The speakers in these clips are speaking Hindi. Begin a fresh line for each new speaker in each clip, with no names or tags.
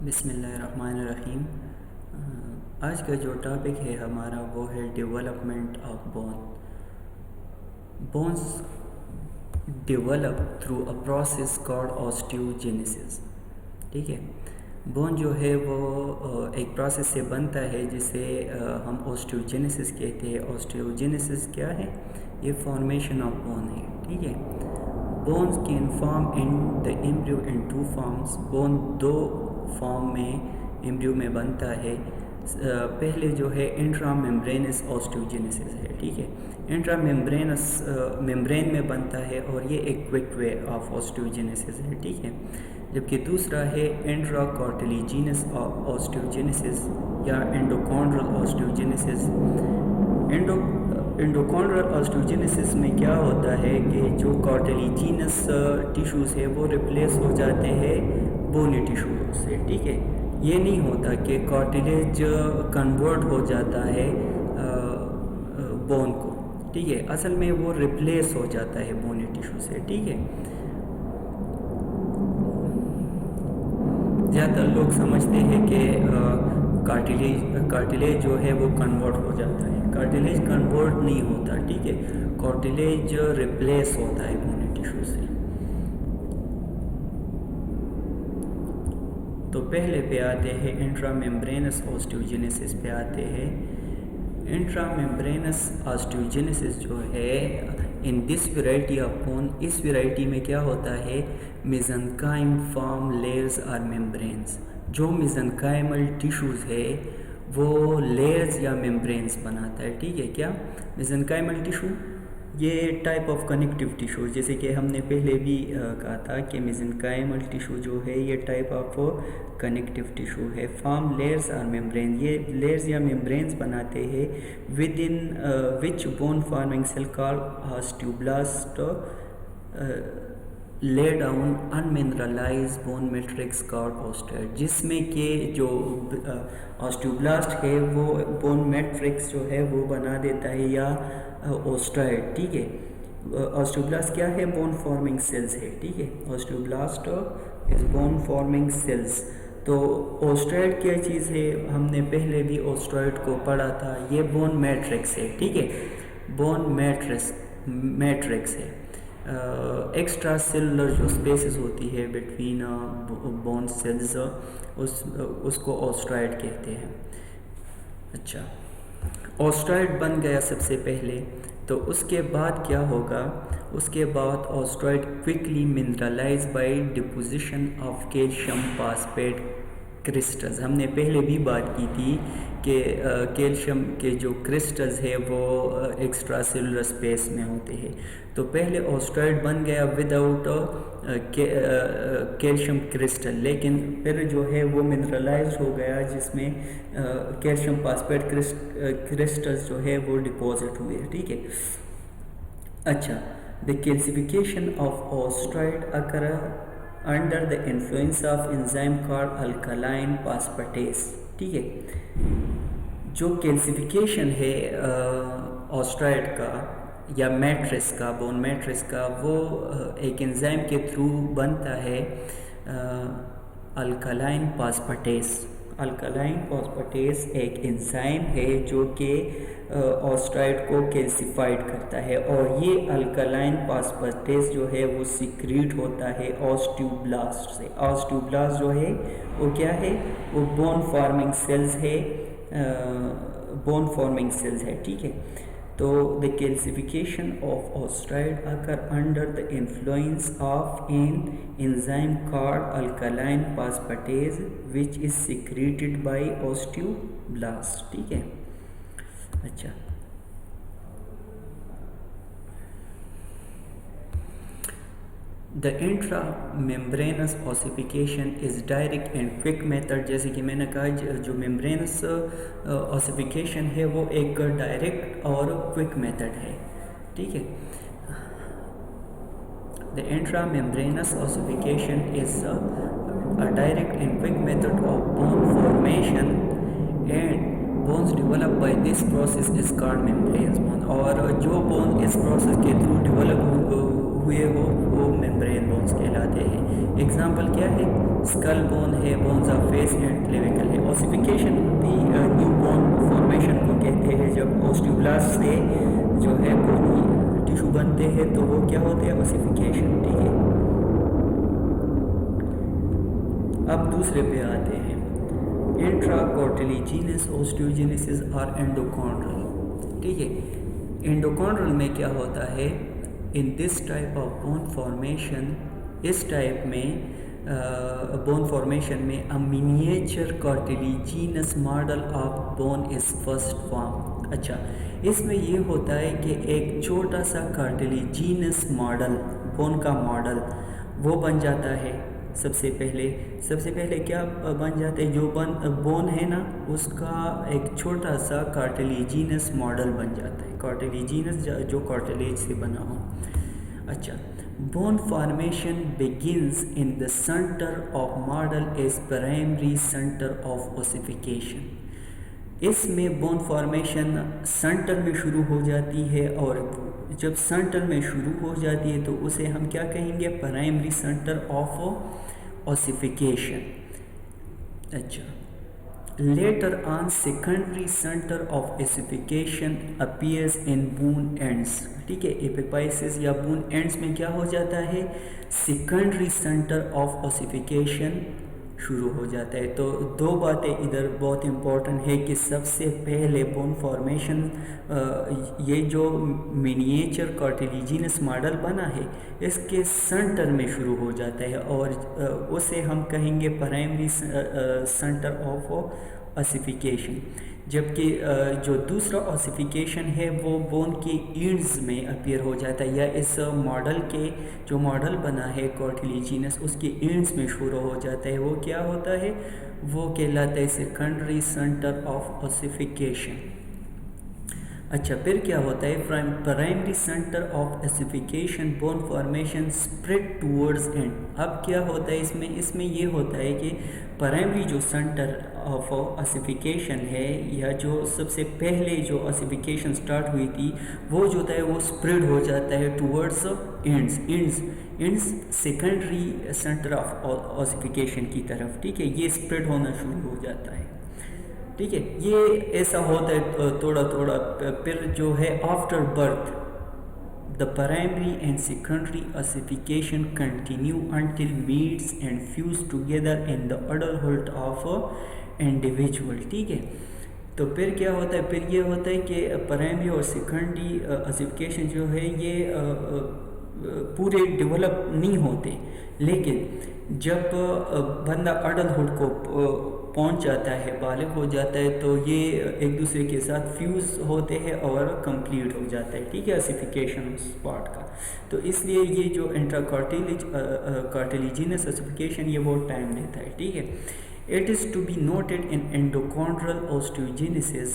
बिस्मिल्लाहिर्रहमानिर्रहीम। आज का जो टॉपिक है हमारा वो है development of bone. Bones develop through a process called osteogenesis. ठीक है, बोन जो है वो एक प्रोसेस से बनता है जिसे हम ऑस्टियोजेनेसिस कहते हैं। ऑस्टियोजेनेसिस क्या है? ये फॉर्मेशन ऑफ बोन है। ठीक है, bones can form in the embryo in two forms. Bone दो फॉर्म में एम्ब्रियो में बनता है। पहले जो है इंट्रा मेम्ब्रेनस ऑस्टियोजेनेसिस है। ठीक है, इंट्रा मेम्ब्रेनस मेम्ब्रेन में बनता है और ये एक क्विक वे ऑफ ऑस्टियोजेनेसिस है। ठीक है, जबकि दूसरा है इंट्रा कार्टिलेजिनस ऑस्टियोजेनेसिस या एंडोकॉन्ड्रल ऑस्टियोजेनेसिस। एंडोकॉन्ड्रल ऑस्टियोजेनेसिस में क्या होता है कि जो कार्टिलेजिनस टिश्यूज़ है वो रिप्लेस हो जाते हैं बोनी टिश्यू से। ठीक है, ये नहीं होता कि कार्टिलेज कन्वर्ट हो जाता है बोन को। ठीक है, असल में वो रिप्लेस हो जाता है बोनी टिश्यू से। ठीक है, ज़्यादातर लोग समझते हैं कि कार्टिलेज जो है वो कन्वर्ट हो जाता है। कार्टिलेज कन्वर्ट नहीं होता। ठीक है, कार्टिलेज रिप्लेस होता है बोनी टिश्यू से। तो पहले पे आते हैं इंट्रा मेम्ब्रेनस ऑस्टियोजेनेसिस पे आते हैं। इंट्रा मेम्ब्रेनस ऑस्टियोजेनेसिस जो है in this variety of bone, इस वेराइटी में क्या होता है? मेसेंकाइम फॉर्म लेयर्स और मेम्ब्रेन्स। जो मेसेंकाइमल टिश्यूज़ है वो लेयर्स या मेम्ब्रेन्स बनाता है। ठीक है, क्या मेसेंकाइमल टिश्यू? ये टाइप ऑफ कनेक्टिव टिश्यू, जैसे कि हमने पहले भी कहा था कि मेसेंकाइमल टिश्यू जो है ये टाइप ऑफ कनेक्टिव टिश्यू है। फॉर्म लेयर्स और मेम्ब्रेन, ये लेयर्स या मेम्ब्रेन्स बनाते हैं within which bone forming cell called osteoblast lay down unmineralised bone matrix called osteoid, जिसमें कि जो ऑस्टियोब्लास्ट है वो बोन मैट्रिक्स जो है वो बना देता है या ऑस्टियोइड। ठीक है, ऑस्टियोब्लास्ट क्या है? बोन फॉर्मिंग सेल्स है। ठीक है, osteoblast is bone forming sales. तो ऑस्टियोइड क्या चीज़ है? हमने पहले भी ऑस्टियोइड को पढ़ा था। ये बोन मैट्रिक्स है। ठीक है, बोन मैट्रिक्स है। एक्स्ट्रा सेलुलर जो स्पेसेस होती है बिटवीन बोन सेल्स उसको ऑस्टियोइड कहते हैं। अच्छा, ऑस्टियोइड बन गया सबसे पहले, तो उसके बाद क्या होगा? उसके बाद osteoid quickly mineralize by deposition of calcium phosphate crystals. हमने पहले भी बात की थी कि कैल्शियम के जो क्रिस्टल्स है वो एक्स्ट्रा सेलुलर स्पेस में होते हैं। तो पहले ऑस्टियोइड बन गया विदाउट कैल्शियम क्रिस्टल, लेकिन फिर जो है वो मिनरलाइज हो गया जिसमें कैल्शियम फॉस्फेट क्रिस्टल्स जो है वो डिपॉजिट हुए। ठीक है, अच्छा, the calcification of osteoid occur under the influence of enzyme called alkaline phosphatase. ठीक है, जो कैल्सिफिकेशन है ऑस्टियोइड का या मैट्रिक्स का, बोन मैट्रिक्स का, वो एक एंजाइम के थ्रू बनता है अल्कलाइन फॉस्फेटेस। अल्कलाइन फॉस्फेटेस एक एंजाइम है जो कि ऑस्टियोइड को कैल्सिफाइड करता है, और ये अल्कलाइन फॉस्फेटेस जो है वो सीक्रेट होता है ऑस्टियोब्लास्ट से। ऑस्टियोब्लास्ट जो है वो क्या है? वो बोन फॉर्मिंग सेल्स है, बोन फॉर्मिंग सेल्स है। ठीक है, तो the calcification of osteoid occur under the influence of an enzyme called alkaline phosphatase which is secreted by osteoblast. ठीक है, अच्छा, the intra membranes ossification is direct and quick method. जैसे कि मैंने कहा, जो मेम्ब्रेनस ऑसिफिकेशन है वो एक डायरेक्ट और क्विक मेथड है। ठीक है, the intra membranes ossification is a direct and quick method of bone formation and bones develop by this process is called membranes bone. और जो बोन इस प्रोसेस के थ्रू डेवलप हुए हो वो मेम्ब्रेन बोन्स कहलाते हैं। एग्जाम्पल क्या है? स्कल बोन है, bones of face and clavicle है। ऑसिफिकेशन भी न्यू बोन फॉर्मेशन को कहते हैं। जब ऑस्टियोब्लास्ट से जो है बोनी टिश्यू बनते हैं तो वो क्या होते हैं, ऑसिफिकेशन, ठीक है। अब दूसरे पे आते हैं, इंट्राकॉर्टिलिजिनस ऑस्टियोजेनेसिस और एंडोकॉन्ड्रल, ठीक है। एंडोकॉन्ड्रल में क्या होता है, in this type of bone formation, इस टाइप में बोन फॉर्मेशन में a miniature cartilaginous model of bone is first form. अच्छा, इसमें ये होता है कि एक छोटा सा कार्टिलिजिनस मॉडल, बोन का मॉडल वो बन जाता है। सबसे पहले क्या बन जाता है, जो बोन है ना उसका एक छोटा सा कार्टिलिजिनस मॉडल बन जाता है, कार्टिलिजिनस जो कार्टिलेज से बना हो। अच्छा, bone formation begins in the center of model is primary center of ossification। इसमें बोन फॉर्मेशन सेंटर में शुरू हो जाती है, और जब सेंटर में शुरू हो जाती है तो उसे हम क्या कहेंगे, प्राइमरी सेंटर ऑफ ओसिफिकेशन। अच्छा, later on secondary center of ossification appears in bone ends, ठीक है। एपिपाइसिस या बून एंड्स में क्या हो जाता है, सेकेंडरी सेंटर ऑफ ओसिफिकेशन शुरू हो जाता है। तो दो बातें इधर बहुत इंपॉर्टेंट है कि सबसे पहले बोन फॉर्मेशन, ये जो मिनिएचर कार्टिलिजिनस मॉडल बना है इसके सेंटर में शुरू हो जाता है, और उसे हम कहेंगे प्राइमरी सेंटर ऑफ ओसिफिकेशन। जबकि जो दूसरा ओसिफिकेशन है वो बोन के ईंड्स में अपीयर हो जाता है, या इस मॉडल के जो मॉडल बना है कार्टिलिजिनस उसके ईंड्स में शुरू हो जाता है। वो क्या होता है, वो कहलाता है सेकेंडरी सेंटर ऑफ ओसिफिकेशन। अच्छा, फिर क्या होता है, primary centre of ossification bone formation spread towards and. अब क्या होता है इसमें ये होता है कि प्राइमरी जो सेंटर ऑफ ओसिफिकेशन है, या जो सबसे पहले जो ओसिफिकेशन स्टार्ट हुई थी, वो जो होता है वो स्प्रेड हो जाता है towards ends secondary centre of ossification की तरफ, ठीक है। ये स्प्रेड होना शुरू हो जाता है, ठीक है। ये ऐसा होता है थोड़ा थोड़ा। फिर जो है after birth the primary and secondary ossification continue until meets and fuse together in the adulthood of individual, ठीक है। तो फिर क्या होता है, फिर ये होता है कि प्राइमरी और सेकेंडरी ओसिफिकेशन जो है ये पूरे डेवलप नहीं होते, लेकिन जब बंदा अडल्टहुड को पहुंच जाता है, बालिग हो जाता है, तो ये एक दूसरे के साथ फ्यूज़ होते हैं और कंप्लीट हो जाता है, ठीक है, ओसिफिकेशन उस पार्ट का। तो इसलिए ये जो कार्टिलिजिनस ओसिफिकेशन ये बहुत टाइम लेता है, ठीक है। It is to be noted in endochondral osteogenesis,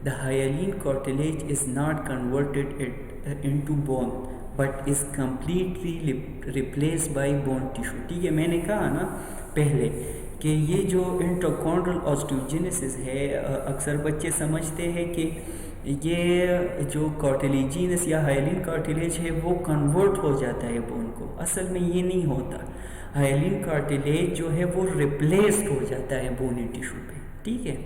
the hyaline cartilage is not converted into bone, but is completely replaced by bone tissue, ठीक है। मैंने कहा ना पहले कि ये जो इंट्राकॉन्ड्रल ऑस्टियोजेनेसिस है, अक्सर बच्चे समझते हैं कि ये जो कार्टिलिजिनस या हाइलिन कार्टिलेज है वो कन्वर्ट हो जाता है बोन को। असल में ये नहीं होता, हाइलिन कार्टिलेज जो है वो रिप्लेस्ड हो जाता है बोनी टिश्यू पे, ठीक है।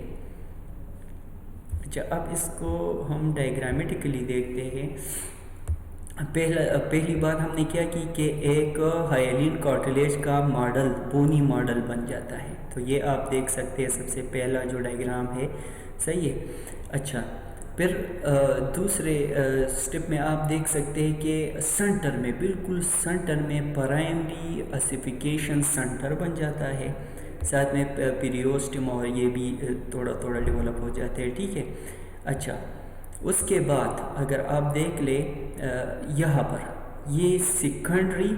अच्छा, अब इसको हम डायग्रामेटिकली देखते हैं। पहली बात हमने क्या की कि एक हाइलिन कार्टिलेज का मॉडल, बोनी मॉडल बन जाता है। तो ये आप देख सकते हैं, सबसे पहला जो डायग्राम है, सही है। अच्छा, फिर दूसरे स्टेप में आप देख सकते हैं कि सेंटर में, बिल्कुल सेंटर में प्राइमरी ओसिफिकेशन सेंटर बन जाता है, साथ में पीरियोस्टम और ये भी थोड़ा थोड़ा डेवलप हो जाते हैं, ठीक है। अच्छा, उसके बाद अगर आप देख ले यहाँ पर ये सेकेंडरी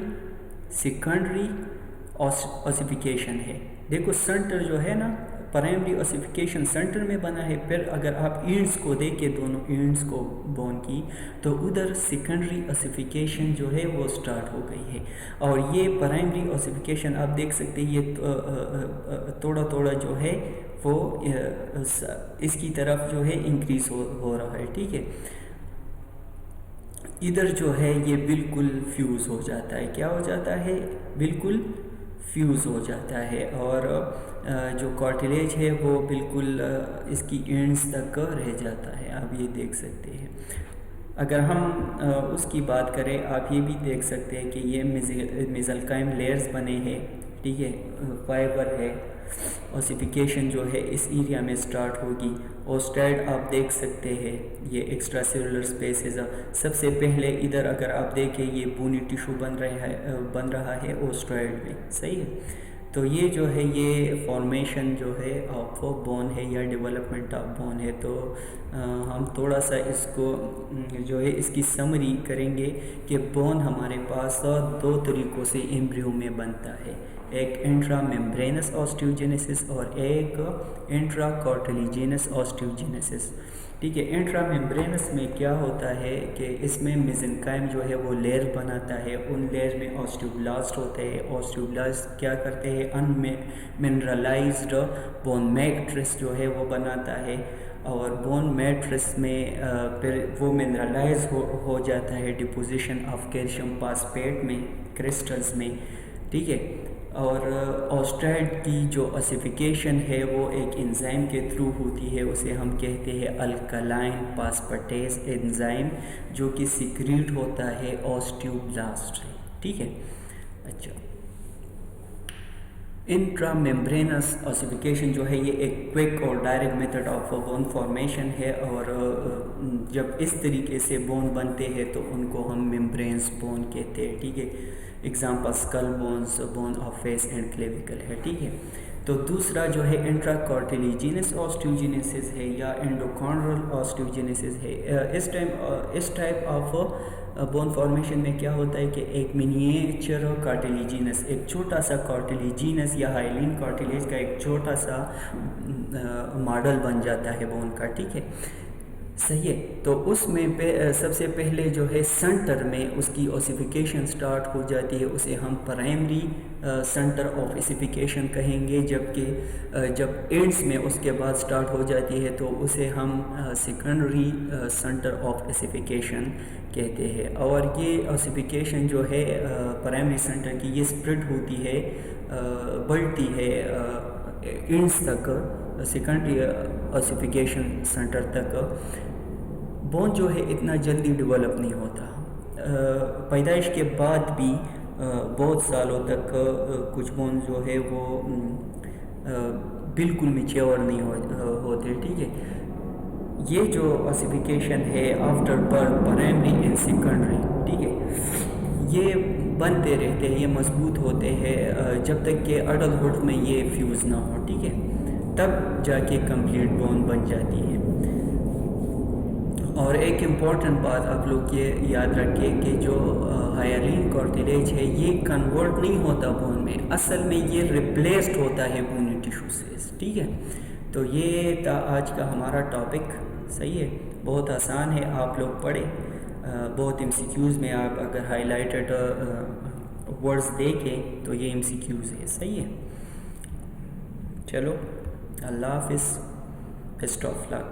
ओसिफिकेशन है। देखो सेंटर जो है ना, प्राइमरी ओसिफिकेशन सेंटर में बना है। फिर अगर आप ईंड्स को देखें, दोनों ईंड्स को बोन की, तो उधर सेकेंडरी ओसिफिकेशन जो है वो स्टार्ट हो गई है। और ये प्राइमरी ओसिफिकेशन आप देख सकते हैं, ये थोड़ा थोड़ा जो है वो इसकी तरफ जो है इंक्रीज हो रहा है, ठीक है। इधर जो है ये बिल्कुल फ्यूज़ हो जाता है, क्या हो जाता है, बिल्कुल फ्यूज़ हो जाता है और जो कार्टिलेज है वो बिल्कुल इसकी एंड्स तक रह जाता है। आप ये देख सकते हैं। अगर हम उसकी बात करें, आप ये भी देख सकते हैं कि ये मेसेंकाइम लेयर्स बने हैं, ठीक है, फाइबर है। ऑसिफिकेशन जो है इस एरिया में स्टार्ट होगी। ओस्टेड आप देख सकते हैं, ये एक्स्ट्रा सेलुलर स्पेसेस। सबसे पहले इधर अगर आप देखें, ये बोनी टिश्यू बन रहा है ओस्टेड में, सही है। तो ये जो है ये फॉर्मेशन जो है ऑफ बोन है या डेवलपमेंट ऑफ बोन है। तो हम थोड़ा सा इसको जो है इसकी समरी करेंगे कि बोन हमारे पास दो तरीक़ों से एम्ब्रियो में बनता है, एक इंट्रा मेम्ब्रेनस ऑस्टियोजेनेसिस और एक इंट्रा कार्टिलेजिनस ऑस्टियोजेनेसिस, ठीक है। इंट्रा मेम्ब्रेनस में क्या होता है कि इसमें मेसेंकाइम जो है वो लेयर बनाता है, उन लेयर में ऑस्टियोब्लास्ट होते हैं। ऑस्टियोब्लास्ट क्या करते हैं, अनमिनरलाइज्ड बोन मैट्रिक्स जो है वो बनाता है और बोन मैट्रिक्स में फिर वो मिनरलाइज हो जाता है डिपोजिशन ऑफ कैल्शियम फास्फेट में, क्रिस्टल्स में, ठीक है। और ऑस्टेड की जो ऑसिफिकेशन है वो एक एंजाइम के थ्रू होती है, उसे हम कहते हैं अल्कलाइन फास्फेटेज एंजाइम, जो कि सिक्रीट होता है ऑस्टियोब्लास्ट, ठीक है। अच्छा, इंट्रामेम्ब्रेनस ऑसिफिकेशन जो है ये एक क्विक और direct method of bone formation है और जब इस तरीके से बोन बनते हैं तो उनको हम मेम्ब्रेन्स बोन कहते हैं, ठीक है। Example skull bones, bone of face and clavicle है, ठीक है। तो दूसरा जो है इंट्राकार्टिलेजिनस ऑस्टियोजेनेसिस है या एंडोकॉन्ड्रल ऑस्टियोजेनेसिस है। इस टाइप ऑफ बोन फॉर्मेशन में क्या होता है कि एक मिनिएचर कार्टिलेजिनस, एक छोटा सा कार्टिलेजिनस या हाइलिन कार्टिलेज का एक छोटा सा मॉडल बन जाता है बोन का, ठीक है, सही है। तो उसमें सबसे पहले जो है सेंटर में उसकी ऑसिफिकेशन स्टार्ट हो जाती है, उसे हम प्राइमरी सेंटर ऑफ ऑसिफिकेशन कहेंगे, जबकि जब एंड्स में उसके बाद स्टार्ट हो जाती है तो उसे हम सेकेंडरी सेंटर ऑफ ऑसिफिकेशन कहते हैं। और ये ऑसिफिकेशन जो है प्राइमरी सेंटर की, ये स्प्रेड होती है, बढ़ती है एंड्स तक, सेकेंडरी ऑसिफिकेशन सेंटर तक। बोन जो है इतना जल्दी डेवलप नहीं होता, पैदाइश के बाद भी बहुत सालों तक कुछ बोन जो है वो बिल्कुल मैच्योर नहीं होते, ठीक है। ये जो ऑसिफिकेशन है after birth, primary and secondary, ठीक है, ये बनते रहते हैं, ये मजबूत होते हैं जब तक कि अडल्टहुड में ये फ्यूज़ ना हो, ठीक है, तब जाके कंप्लीट बोन बन जाती है। और एक इम्पॉर्टेंट बात आप लोग ये याद रखें कि जो हाइलिन कार्टिलेज है ये कन्वर्ट नहीं होता बोन में, असल में ये रिप्लेस्ड होता है बोनी टिश्यू से, ठीक है। तो ये था आज का हमारा टॉपिक, सही है, बहुत आसान है, आप लोग पढ़ें। बहुत एमसीक्यूज़ में आप अगर हाईलाइटेड वर्ड्स देखें तो ये एमसीक्यूज़ है, सही है। चलो, अल्लाह हाफिज़, बेस्ट ऑफ लक।